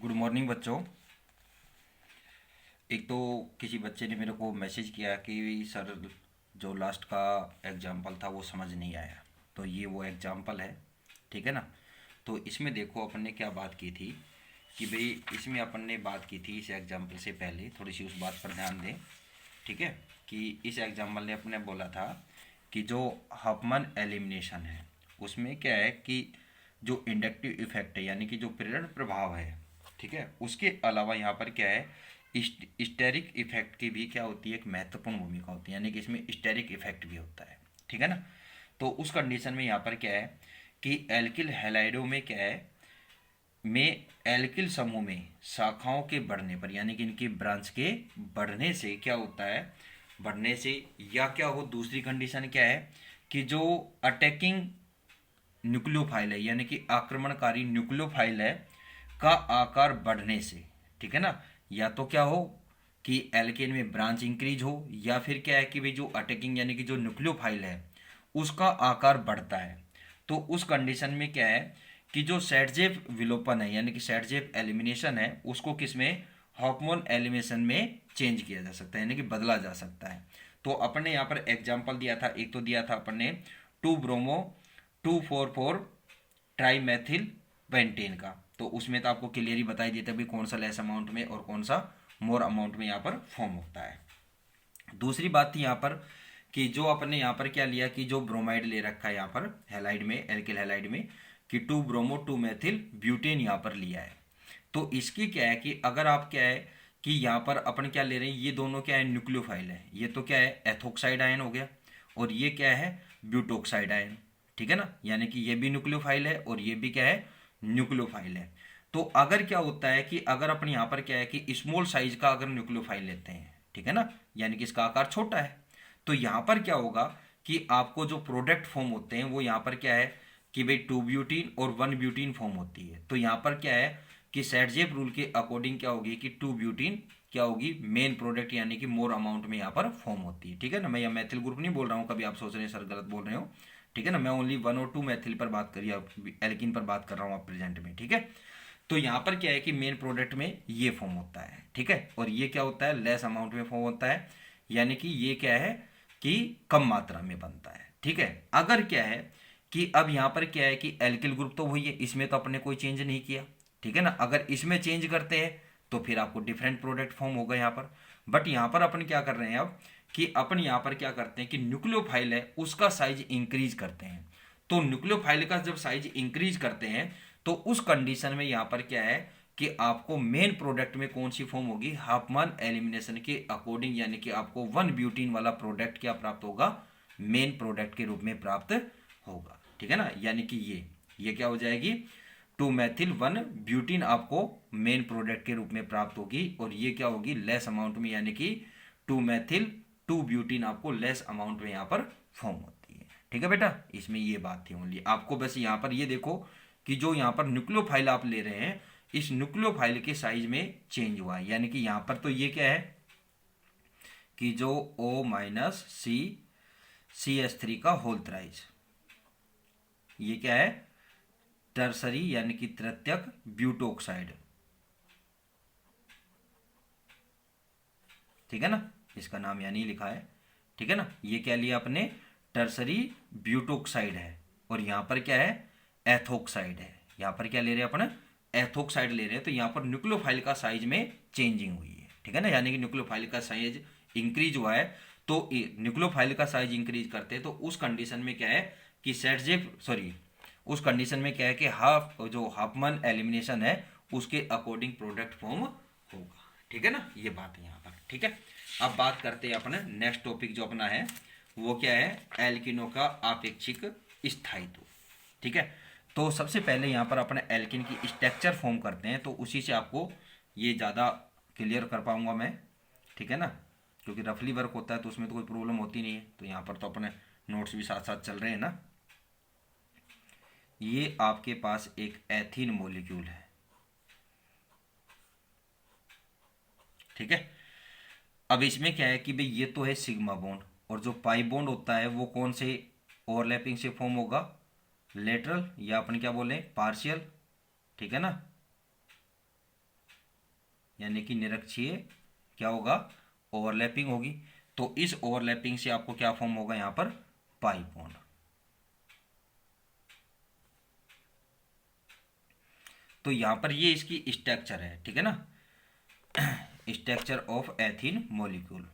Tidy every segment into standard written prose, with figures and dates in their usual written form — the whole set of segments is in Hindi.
गुड मॉर्निंग बच्चों। एक तो किसी बच्चे ने मेरे को मैसेज किया कि सर जो लास्ट का एग्जाम्पल था वो समझ नहीं आया। तो ये वो एग्जाम्पल है, ठीक है ना। तो इसमें देखो अपन ने क्या बात की थी कि भाई इसमें अपन ने बात की थी इस एग्जाम्पल से पहले, थोड़ी सी उस बात पर ध्यान दें, ठीक है। कि इस एग्जाम्पल ने अपने बोला था कि जो हफमन एलिमिनेशन है उसमें क्या है कि जो इंडक्टिव इफेक्ट है यानी कि जो प्रेरण प्रभाव है, ठीक है, उसके अलावा यहाँ पर क्या है स्टेरिक इफेक्ट की भी क्या होती है, एक महत्वपूर्ण भूमिका होती है, यानी कि इसमें स्टेरिक इफेक्ट भी होता है, ठीक है ना। तो उस कंडीशन में यहाँ पर क्या है कि एल्किल हैलाइडो में क्या है में एल्किल समूह में शाखाओं के बढ़ने पर यानी कि इनकी ब्रांच के बढ़ने से क्या होता है, बढ़ने से, या क्या हो दूसरी कंडीशन क्या है कि जो अटैकिंग न्यूक्लियोफाइल है यानी कि आक्रमणकारी न्यूक्लियोफाइल है का आकार बढ़ने से, ठीक है ना। या तो क्या हो कि एल्केन में ब्रांच इंक्रीज हो, या फिर क्या है कि भाई जो अटैकिंग यानी कि जो न्यूक्लियोफाइल है उसका आकार बढ़ता है। तो उस कंडीशन में क्या है कि जो सेटजेफ विलोपन है यानी कि सेटजेफ एलिमिनेशन है उसको किसमें, हार्मोन एलिमिनेशन में चेंज किया जा सकता है यानी कि बदला जा सकता है। तो अपन ने यहाँ पर एग्जाम्पल दिया था, एक तो दिया था अपन ने 2 ब्रोमो 244 ट्राईमेथिल पेंटेन का। तो उसमें तो आपको क्लियरली बताई देता है भी कौन सा लेस अमाउंट में और कौन सा मोर अमाउंट में यहाँ पर फॉर्म होता है। दूसरी बात थी यहाँ पर कि जो अपने यहाँ पर क्या लिया कि जो ब्रोमाइड ले रखा है यहाँ पर हेलाइड में, एल्किल हेलाइड में, कि 2 ब्रोमो 2 मेथिल ब्यूटेन यहाँ पर लिया है। तो इसकी क्या है कि अगर आप क्या है कि यहाँ पर अपन क्या ले रहे हैं, ये दोनों क्या है न्यूक्लियोफाइल है, ये तो क्या है एथोक्साइड आयन हो गया और ये क्या है ब्यूटोक्साइड आयन, ठीक है ना। यानी कि ये भी न्यूक्लियोफाइल है और ये भी क्या है न्यूक्लियोफाइल है। तो अगर क्या होता है कि अगर अपन यहाँ पर क्या है कि स्मॉल साइज का अगर न्यूक्लियोफाइल लेते हैं, ठीक है ना, यानी कि इसका आकार छोटा है, तो यहाँ पर क्या होगा कि आपको जो प्रोडक्ट फॉर्म होते हैं वो यहाँ पर क्या है कि भाई 2 ब्यूटीन और 1 ब्यूटीन फॉर्म होती है। तो यहाँ पर क्या है कि सेटजेप रूल के अकॉर्डिंग क्या होगी कि 2 ब्यूटीन क्या होगी मेन प्रोडक्ट यानी कि मोर अमाउंट में यहाँ पर फॉर्म होती है, ठीक है ना। मैं यहाँ मैथिल ग्रुप नहीं बोल रहा हूँ, कभी आप सोच रहे हैं सर गलत बोल रहे हो, ठीक है ना। मैं ओनली 1 और 2 मैथिल पर बात करिए, एल्किन पर बात कर रहा हूँ आप प्रेजेंट में, ठीक है। तो यहाँ पर क्या है कि मेन प्रोडक्ट में ये फॉर्म होता है, ठीक है, और ये क्या होता है लेस अमाउंट में फॉर्म होता है, यानी कि ये क्या है कि कम मात्रा में बनता है, ठीक है। अगर क्या है कि अब यहाँ पर क्या है कि एल्किल ग्रुप तो वही है, इसमें तो अपने कोई चेंज नहीं किया, ठीक है ना। अगर इसमें चेंज करते हैं तो फिर आपको डिफरेंट प्रोडक्ट फॉर्म होगा यहाँ पर। बट यहाँ पर अपन क्या कर रहे हैं अब कि अपन यहाँ पर क्या करते हैं कि न्यूक्लियोफाइल है उसका साइज इंक्रीज करते हैं। तो न्यूक्लियोफाइल का जब साइज इंक्रीज करते हैं तो उस कंडीशन में यहाँ पर क्या है कि आपको मेन प्रोडक्ट में कौन सी फॉर्म होगी, हाफमैन एलिमिनेशन के अकॉर्डिंग, यानी कि आपको 1 ब्यूटीन वाला प्रोडक्ट क्या प्राप्त होगा, मेन प्रोडक्ट के रूप में प्राप्त होगा, ठीक है ना। यानी कि ये क्या हो जाएगी 2 मेथिल 1 ब्यूटीन आपको मेन प्रोडक्ट के रूप में प्राप्त होगी, और ये क्या होगी लेस अमाउंट में, यानी कि 2 मेथिल 2 ब्यूटीन आपको लेस अमाउंट में यहाँ पर फॉर्म होती है, ठीक है बेटा। इसमें ये बात थी ओनली, आपको बस यहाँ पर ये देखो कि जो यहाँ पर न्यूक्लियोफाइल आप ले रहे हैं इस न्यूक्लियोफाइल के साइज में चेंज हुआ है, यानी कि यहाँ पर तो ये क्या है कि जो O-C का होल थ्राइस, ये क्या है टर्सरी यानी कि तृतीयक ब्यूटोक्साइड, ठीक है ना, इसका नाम यानी लिखा है, ठीक है ना। ये क्या लिया आपने टर्सरी ब्यूटोक्साइड है, और यहाँ पर क्या है एथोक्साइड है। यहाँ पर क्या ले रहे हैं अपन एथोक्साइड ले रहे हैं, तो यहाँ पर न्यूक्लियोफाइल का साइज में चेंजिंग हुई है, ठीक है ना, यानी कि न्यूक्लियोफाइल का साइज इंक्रीज हुआ है। तो न्यूक्लियोफाइल का साइज इंक्रीज करते हैं तो उस कंडीशन में क्या है कि सेटजेप सॉरी उस कंडीशन में क्या है कि हाफमैन एलिमिनेशन है उसके अकॉर्डिंग प्रोडक्ट फॉर्म होगा, ठीक है ना। ये बात है यहाँ पर, ठीक है। अब बात करते हैं अपने नेक्स्ट टॉपिक जो अपना है वो क्या है एल्किनो का आपेक्षिक स्थायित्व, ठीक है। तो सबसे पहले यहाँ पर अपने एल्किन की स्ट्रक्चर फॉर्म करते हैं, तो उसी से आपको ये ज़्यादा क्लियर कर पाऊंगा मैं, ठीक है ना, क्योंकि रफली वर्क होता है तो उसमें तो कोई प्रॉब्लम होती नहीं है। तो यहाँ पर तो अपने नोट्स भी साथ साथ चल रहे हैं ना। ये आपके पास एक एथीन मोलिक्यूल है, ठीक है। अब इसमें क्या है कि भाई ये तो है सिग्मा बॉन्ड, और जो पाई बॉन्ड होता है वो कौन से ओवरलैपिंग से फॉर्म होगा, लेटरल या अपन क्या बोले पार्शियल, ठीक है ना। यानी कि निरक्षीय क्या होगा, ओवरलैपिंग होगी। तो इस ओवरलैपिंग से आपको क्या फॉर्म होगा यहाँ पर, पाई बॉन्ड। तो यहाँ पर ये इसकी स्ट्रक्चर है, ठीक है ना, structure of ethene molecule.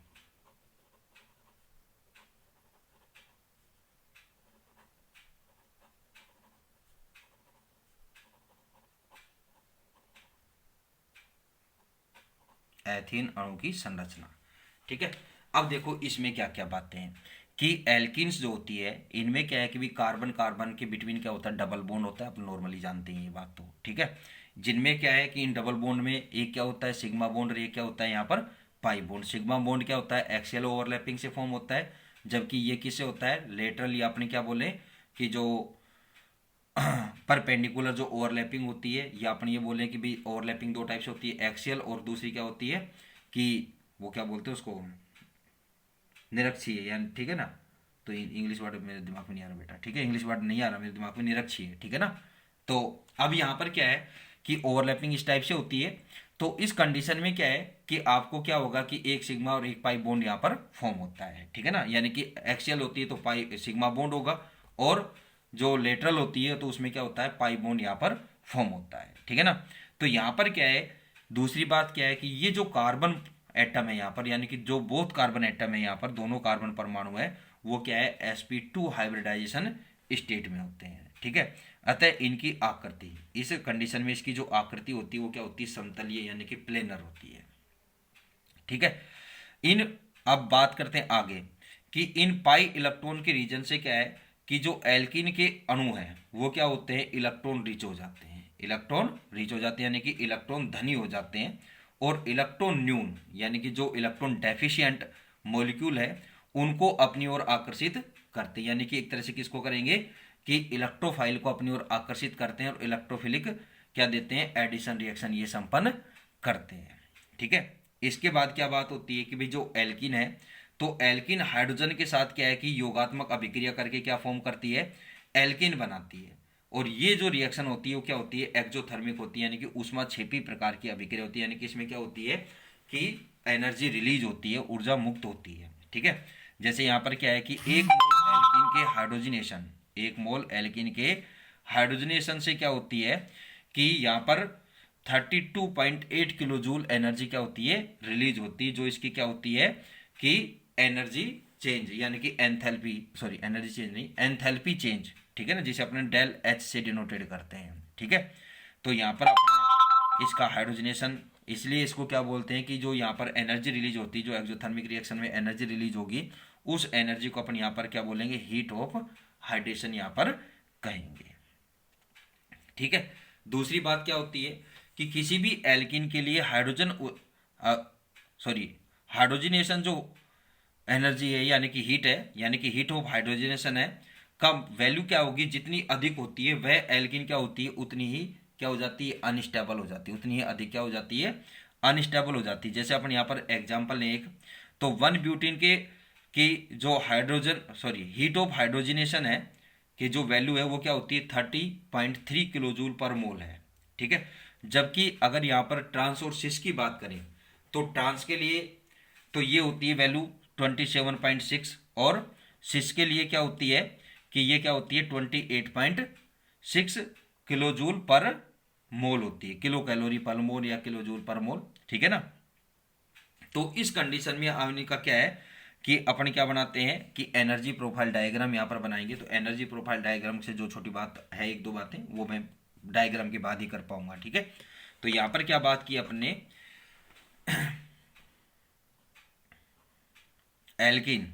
Ethene अणु की संरचना, ठीक है। अब देखो इसमें क्या क्या बातें हैं कि एल्किन्स जो होती है इनमें क्या है कि भी कार्बन कार्बन के बिटवीन क्या होता है, डबल बॉन्ड होता है, आप नॉर्मली जानते हैं ये बात तो, ठीक है। जिनमें क्या है कि इन डबल बॉन्ड में एक क्या होता है सिग्मा बॉन्ड और एक क्या होता है यहाँ पर पाई बॉन्ड। सिग्मा बॉन्ड क्या होता है, एक्सियल ओवरलैपिंग से फॉर्म होता है, जबकि ये किससे होता है, लेटरल, या अपने क्या बोले कि जो परपेंडिकुलर जो ओवरलैपिंग होती है, या अपन ये बोले कि भाई ओवरलैपिंग दो टाइप से होती है, एक्सियल और दूसरी क्या होती है कि वो क्या बोलते हैं उसको, निरक्षीय, यानी ठीक है ना। तो इंग्लिश वर्ड मेरे दिमाग में नहीं आ रहा बेटा, ठीक है, इंग्लिश वर्ड नहीं आ रहा मेरे दिमाग में, निरक्षीय, ठीक है ना। तो अब यहाँ पर क्या है कि ओवरलैपिंग इस टाइप से होती है। तो इस कंडीशन में क्या है कि आपको क्या होगा कि एक सिग्मा और एक पाई बॉन्ड यहाँ पर फॉर्म होता है, ठीक है ना, यानी कि एक्सियल होती है तो पाई सिग्मा बॉन्ड होगा, और जो लेटरल होती है तो उसमें क्या होता है, पाई बॉन्ड यहाँ पर फॉर्म होता है, ठीक है ना। तो यहाँ पर क्या है, दूसरी बात क्या है कि ये जो कार्बन एटम है यहाँ पर, यानी कि जो बोथ कार्बन एटम है यहाँ पर, दोनों कार्बन परमाणु है, वो क्या है, sp2 हाइब्रिडाइजेशन स्टेट में होते हैं, ठीक है। अतः इनकी आकृति, इस कंडीशन में इसकी जो आकृति होती है वो क्या होती है, समतलीय यानी कि प्लेनर होती है, ठीक है। इन अब बात करते हैं आगे कि इन पाई इलेक्ट्रॉन के रीजन से क्या है कि जो एल्किन के अणु हैं वो क्या होते हैं, इलेक्ट्रॉन रिच हो जाते हैं, इलेक्ट्रॉन रिच हो जाते हैं यानी कि इलेक्ट्रॉन धनी हो जाते हैं, और इलेक्ट्रॉन न्यून यानी कि जो इलेक्ट्रॉन डेफिशिएंट मॉलिक्यूल है उनको अपनी ओर आकर्षित करते हैं, यानी कि एक तरह से किसको करेंगे कि इलेक्ट्रोफाइल को अपनी ओर आकर्षित करते हैं, और इलेक्ट्रोफिलिक क्या देते हैं, एडिशन रिएक्शन ये संपन्न करते हैं, ठीक है। इसके बाद क्या बात होती है कि भाई जो एल्किन है, तो एल्किन हाइड्रोजन के साथ क्या है कि योगात्मक अभिक्रिया करके क्या फॉर्म करती है, एल्किन बनाती है, और ये जो रिएक्शन होती है वो क्या होती है, एक्सोथर्मिक होती है, यानी कि ऊष्माक्षेपी प्रकार की अभिक्रिया होती है, यानी कि इसमें क्या होती है कि एनर्जी रिलीज होती है, ऊर्जा मुक्त होती है, ठीक है। जैसे यहाँ पर क्या है कि एक मोल एल्किन के हाइड्रोजनेशन से क्या होती है कि यहाँ पर 32.8 किलो जूल एनर्जी क्या होती है, रिलीज होती है, जो इसकी क्या होती है कि एनर्जी चेंज, यानी कि एंथैल्पी, सॉरी एनर्जी चेंज नहीं, एंथैल्पी चेंज, ठीक है ना, जिसे अपने डेल एच से डिनोटेड करते हैं, ठीक है। तो यहाँ पर अपने इसका हाइड्रोजनेशन, इसलिए इसको क्या बोलते हैं कि जो यहाँ पर एनर्जी रिलीज होती है, जो एक्सोथर्मिक रिएक्शन में एनर्जी रिलीज होगी, उस एनर्जी को अपन यहाँ पर क्या बोलेंगे, हीट ऑफ हाइड्रेशन यहाँ पर कहेंगे, ठीक है। दूसरी बात क्या होती है कि किसी भी एल्किन के लिए हाइड्रोजनेशन जो एनर्जी है यानी कि हीट है, यानी कि हीट ऑफ हाइड्रोजनेशन है, का वैल्यू क्या होगी, जितनी अधिक होती है वह एल्किन क्या होती है उतनी ही क्या हो जाती है, अनस्टेबल हो जाती है, उतनी ही अधिक क्या हो जाती है, अनस्टेबल हो जाती है। जैसे अपन यहाँ पर एग्जाम्पल लें एक, तो 1 ब्यूटीन के की जो हीट ऑफ हाइड्रोजनेशन है कि जो वैल्यू है वो क्या होती है, 30.3 किलो जूल पर मोल है, ठीक है। जबकि अगर यहाँ पर ट्रांस और सिस की बात करें तो ट्रांस के लिए तो ये होती है वैल्यू 27.6, और सिस के लिए क्या होती है कि ये क्या होती है 28.6 किलो जूल पर मोल होती है, किलो कैलोरी पर मोल या किलो जूल पर मोल, ठीक है ना। तो इस कंडीशन में आने का क्या है कि अपन क्या बनाते हैं कि एनर्जी प्रोफाइल डायग्राम यहाँ पर बनाएंगे। तो एनर्जी प्रोफाइल डायग्राम से जो छोटी बात है, एक दो बातें वो मैं डायग्राम के बाद ही कर पाऊंगा, ठीक है। तो यहाँ पर क्या बात की अपने, एल्किन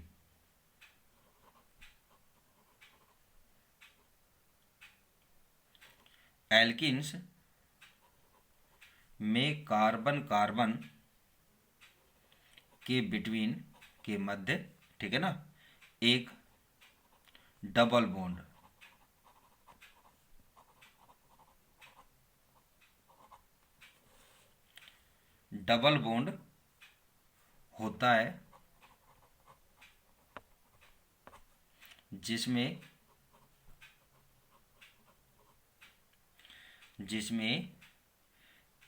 एल्किन्स में कार्बन कार्बन के बिटवीन के मध्य, ठीक है ना, एक डबल बॉन्ड होता है, जिसमें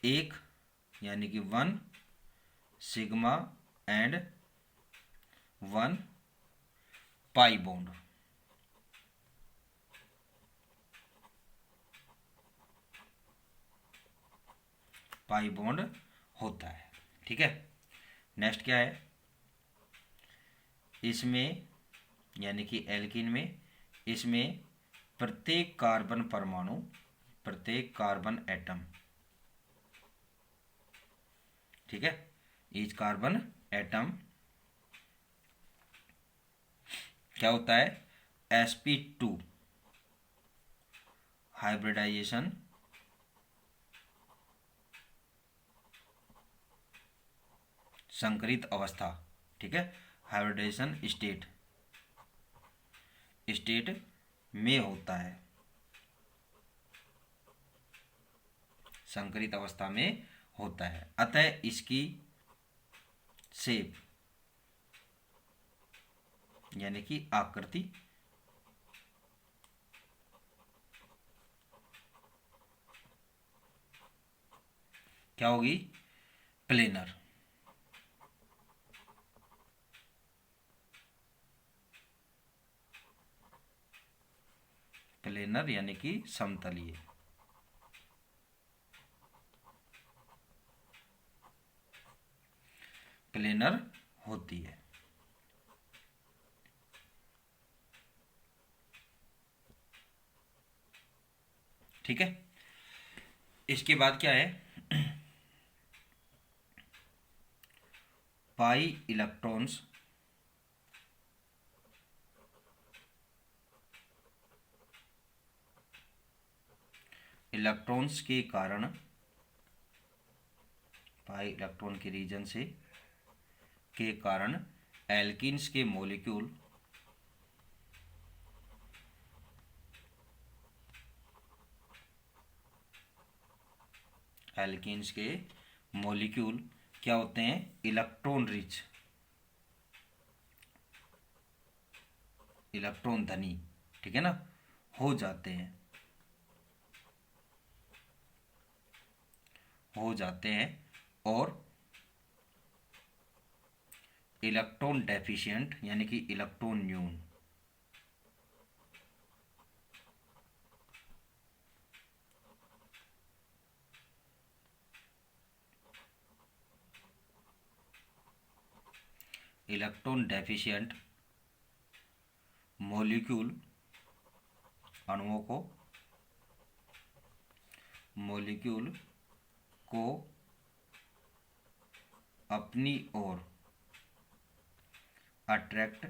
एक यानी कि 1 sigma and 1 pi bond. Pi bond होता है। ठीक है, नेक्स्ट क्या है, इसमें यानी कि एल्कीन में, इसमें प्रत्येक कार्बन परमाणु, प्रत्येक कार्बन एटम, ठीक है, ईच कार्बन एटम क्या होता है, sp2 हाइब्रिडाइजेशन संकरित अवस्था, ठीक है, हाइब्रिडाइजेशन स्टेट में होता है, संकरित अवस्था में होता है। अतः इसकी शेप यानी कि आकृति क्या होगी, प्लेनर। प्लेनर यानी कि समतलीय। प्लेनर होती है। ठीक है, इसके बाद क्या है, पाई इलेक्ट्रॉन्स के कारण, पाई इलेक्ट्रॉन के रीजन से के कारण एल्कीन्स के मॉलिक्यूल क्या होते हैं, इलेक्ट्रॉन रिच, इलेक्ट्रॉन धनी, ठीक है ना, हो जाते हैं, और इलेक्ट्रॉन डेफिशिएंट यानी कि इलेक्ट्रॉन न्यून, इलेक्ट्रॉन डेफिशिएंट मॉलिक्यूल अणुओं को अपनी ओर अट्रैक्ट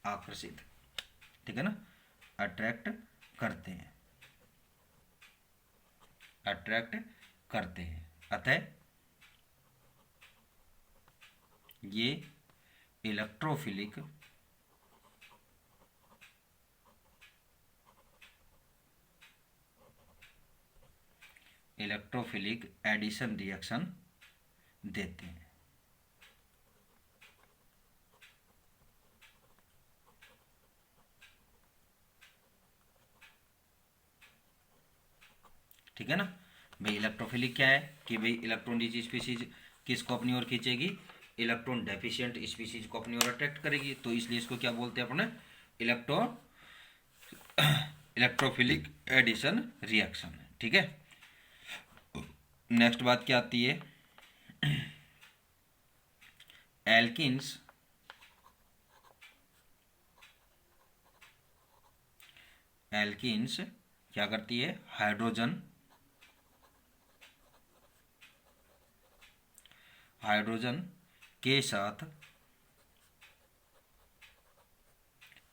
आकर्षित, ठीक है ना, अट्रैक्ट करते हैं, अतः ये इलेक्ट्रोफिलिक एडिशन रिएक्शन देते हैं। ठीक है ना भाई, इलेक्ट्रोफिलिक क्या है कि भाई इलेक्ट्रॉन रिच स्पीशीज किसको अपनी ओर खींचेगी, इलेक्ट्रॉन डेफिशिएंट स्पीशीज को अपनी ओर अट्रैक्ट करेगी, तो इसलिए इसको क्या बोलते हैं अपने, इलेक्ट्रोफिलिक एडिशन रिएक्शन। ठीक है, नेक्स्ट बात क्या आती है, एल्किन्स क्या करती है, हाइड्रोजन के साथ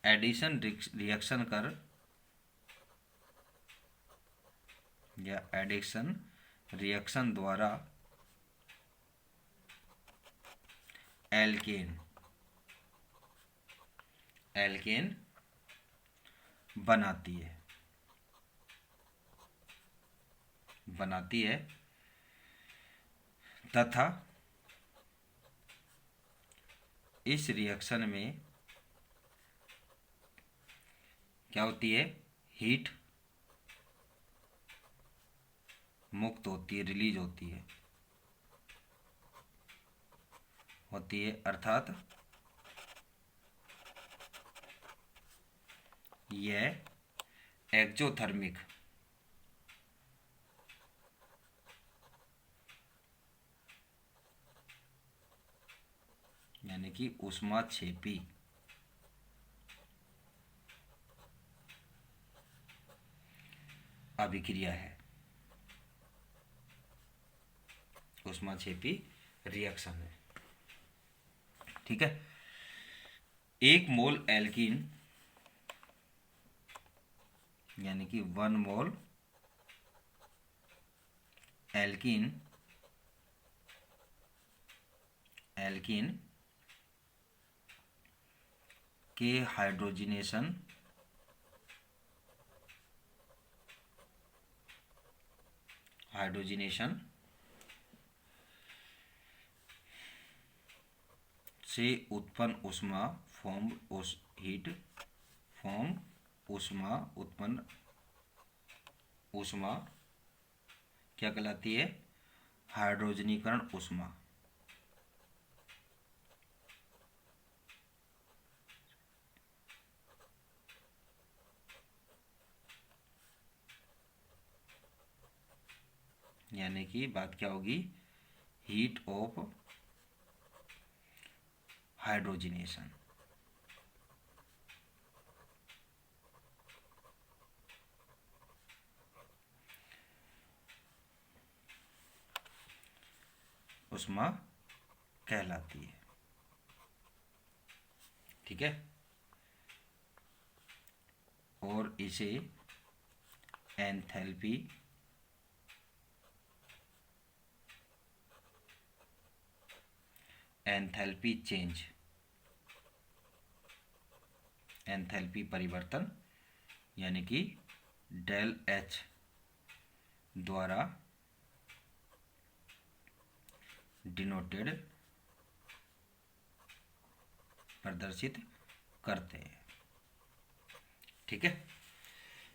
एडिशन रिएक्शन कर, या एडिशन रिएक्शन द्वारा एल्केन बनाती है तथा इस रिएक्शन में क्या होती है, हीट मुक्त होती है, रिलीज होती है अर्थात यह एक्जोथर्मिक यानी कि ऊष्माक्षेपी अभिक्रिया है, ऊष्माक्षेपी रिएक्शन है। ठीक है, 1 मोल एल्कीन यानी कि 1 मोल एल्कीन के हाइड्रोजनेशन से उत्पन्न ऊष्मा ऊष्मा क्या कहलाती है, हाइड्रोजनीकरण ऊष्मा। यानी कि बात क्या होगी, हीट ऑफ हाइड्रोजनेशन। ऊष्मा कहलाती है। ठीक है, और इसे एंथैल्पी एंथैल्पी परिवर्तन यानी कि डेल एच द्वारा डिनोटेड प्रदर्शित करते हैं। ठीक है,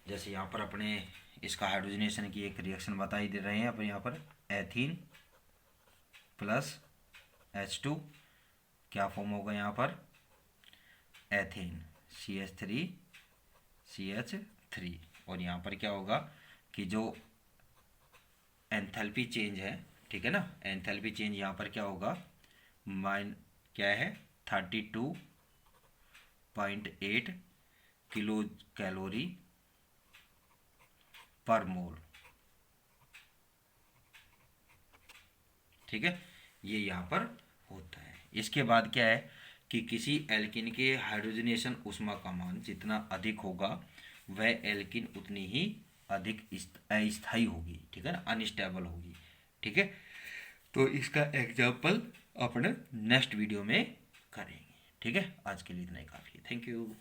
जैसे यहाँ पर अपने इसका हाइड्रोजनेशन की एक रिएक्शन बताई दे रहे हैं अपन यहाँ पर, एथीन प्लस H2 क्या फॉर्म होगा यहाँ पर, एथेन CH3 और यहाँ पर क्या होगा कि जो एंथैल्पी चेंज है, ठीक है ना, एंथैल्पी चेंज यहाँ पर क्या होगा, क्या है 32.8 किलो कैलोरी पर मोल। ठीक है, ये यहाँ पर होता है। इसके बाद क्या है कि किसी एल्किन के हाइड्रोजनेशन ऊष्मा का मान जितना अधिक होगा वह एल्किन उतनी ही अधिक अस्थायी होगी। ठीक है ना, अनस्टेबल होगी। ठीक है, तो इसका एग्जाम्पल अपने नेक्स्ट वीडियो में करेंगे। ठीक है, आज के लिए इतना ही काफ़ी है। Thank you.